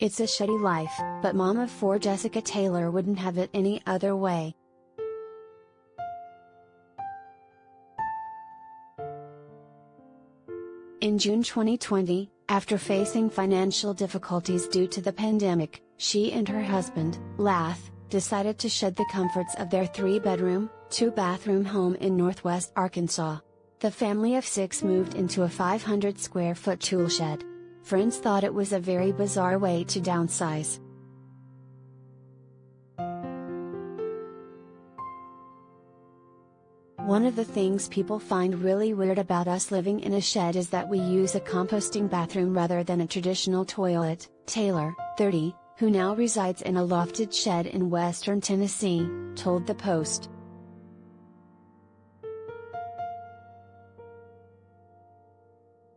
It's a shitty life, but mom of four Jessica Taylor wouldn't have it any other way. In June 2020, after facing financial difficulties due to the pandemic, she and her husband, Lath, decided to shed the comforts of their 3-bedroom, 2-bathroom home in Northwest Arkansas. The family of 6 moved into a 500-square-foot tool shed. Friends thought it was a very bizarre way to downsize. One of the things people find really weird about us living in a shed is that we use a composting bathroom rather than a traditional toilet, Taylor, 30, who now resides in a lofted shed in western Tennessee, told the Post.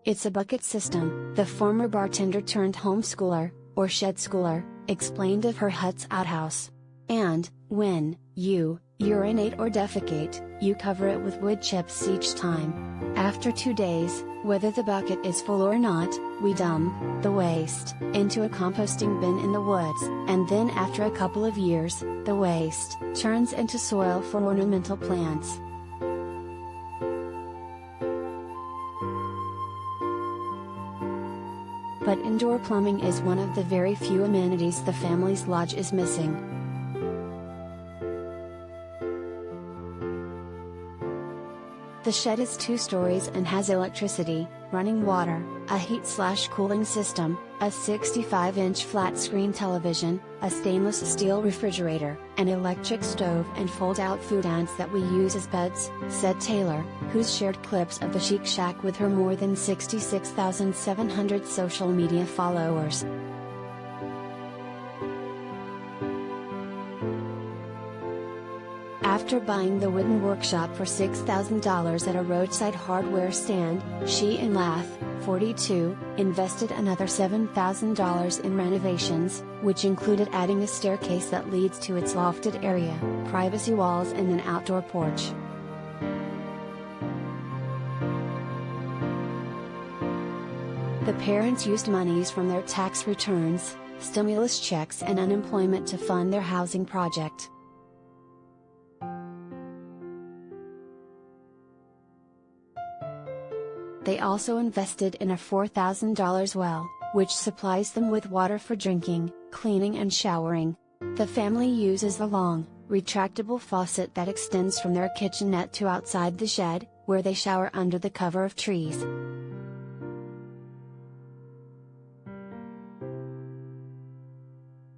It's a bucket system, the former bartender turned homeschooler, or shed schooler, explained of her hut's outhouse. And, when you urinate or defecate, you cover it with wood chips each time. After 2 days, whether the bucket is full or not, we dump the waste into a composting bin in the woods, and then after a couple of years, the waste turns into soil for ornamental plants. But indoor plumbing is one of the very few amenities the family's lodge is missing. The shed is 2 stories and has electricity, running water, a heat/cooling system, a 65-inch flat-screen television, a stainless steel refrigerator, an electric stove and fold-out foodans that we use as beds, said Taylor, who's shared clips of the chic shack with her more than 66,700 social media followers. After buying the wooden workshop for $6,000 at a roadside hardware stand, she and Lath, 42, invested another $7,000 in renovations, which included adding a staircase that leads to its lofted area, privacy walls and an outdoor porch. The parents used monies from their tax returns, stimulus checks and unemployment to fund their housing project. They also invested in a $4,000 well, which supplies them with water for drinking, cleaning and showering. The family uses a long, retractable faucet that extends from their kitchenette to outside the shed, where they shower under the cover of trees.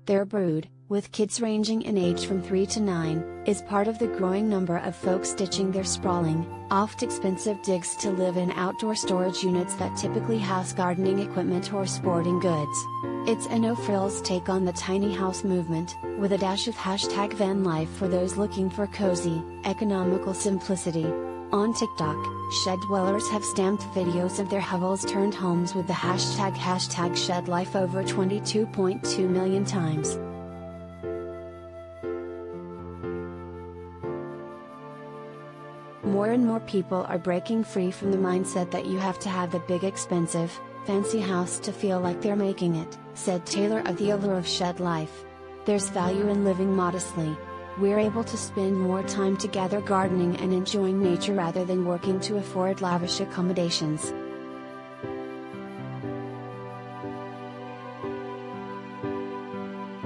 Their brood, with kids ranging in age from 3 to 9, is part of the growing number of folks ditching their sprawling, oft expensive digs to live in outdoor storage units that typically house gardening equipment or sporting goods. It's a no-frills take on the tiny house movement, with a dash of #vanlife for those looking for cozy, economical simplicity. On TikTok, shed dwellers have stamped videos of their hovels turned homes with the hashtag #shedlife over 22.2 million times. More and more people are breaking free from the mindset that you have to have the big expensive, fancy house to feel like they're making it, said Taylor of the allure of shed life. There's value in living modestly. We're able to spend more time together gardening and enjoying nature rather than working to afford lavish accommodations.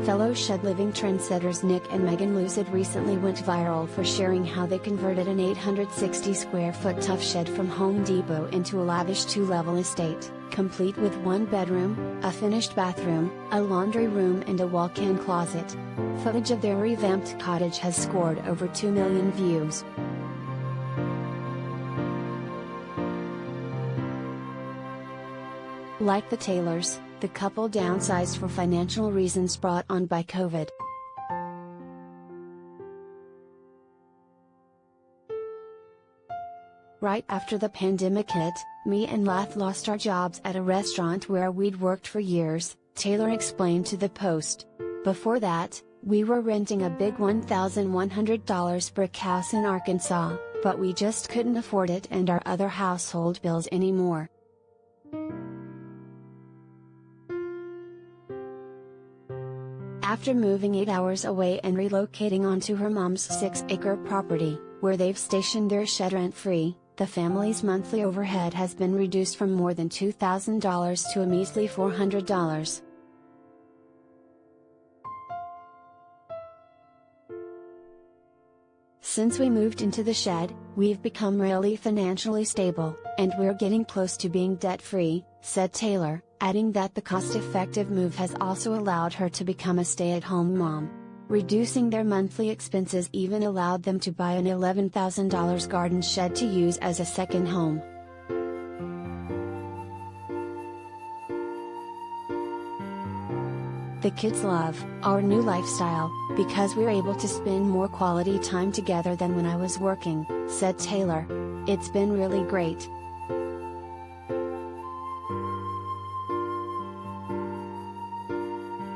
Fellow shed living trendsetters Nick and Megan Lucid recently went viral for sharing how they converted an 860-square-foot tough shed from Home Depot into a lavish 2-level estate, complete with 1 bedroom, a finished bathroom, a laundry room and a walk-in closet. Footage of their revamped cottage has scored over 2 million views. Like the Taylors, the couple downsized for financial reasons brought on by COVID. Right after the pandemic hit, me and Lath lost our jobs at a restaurant where we'd worked for years, Taylor explained to the Post. Before that, we were renting a big $1,100 brick house in Arkansas, but we just couldn't afford it and our other household bills anymore. After moving 8 hours away and relocating onto her mom's 6-acre property, where they've stationed their shed rent-free, the family's monthly overhead has been reduced from more than $2,000 to a measly $400. Since we moved into the shed, we've become really financially stable, and we're getting close to being debt-free, said Taylor, adding that the cost-effective move has also allowed her to become a stay-at-home mom. Reducing their monthly expenses even allowed them to buy an $11,000 garden shed to use as a second home. The kids love our new lifestyle, because we're able to spend more quality time together than when I was working, said Taylor. It's been really great.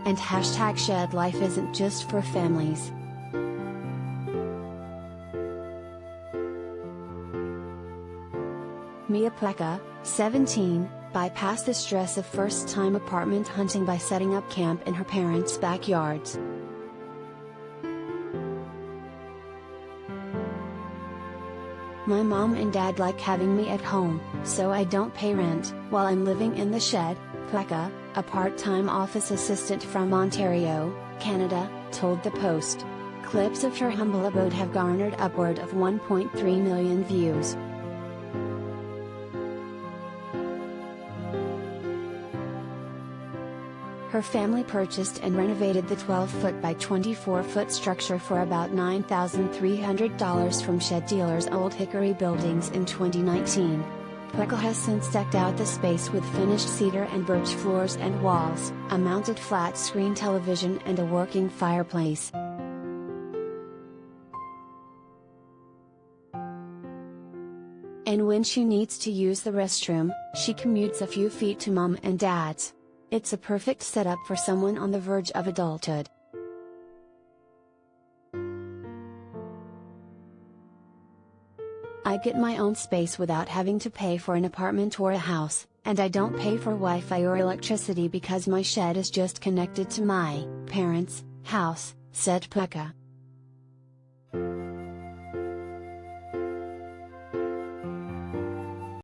And #shed life isn't just for families. Mia Pleka, 17, bypassed the stress of first-time apartment hunting by setting up camp in her parents' backyards. My mom and dad like having me at home, so I don't pay rent while I'm living in the shed, Pleka, a part-time office assistant from Ontario, Canada, told the Post. Clips of her humble abode have garnered upward of 1.3 million views. Her family purchased and renovated the 12-foot by 24-foot structure for about $9,300 from shed dealers Old Hickory Buildings in 2019. Pleka has since decked out the space with finished cedar and birch floors and walls, a mounted flat-screen television and a working fireplace. And when she needs to use the restroom, she commutes a few feet to mom and dad's. It's a perfect setup for someone on the verge of adulthood. I get my own space without having to pay for an apartment or a house, and I don't pay for Wi-Fi or electricity because my shed is just connected to my parents' house, said Pleka.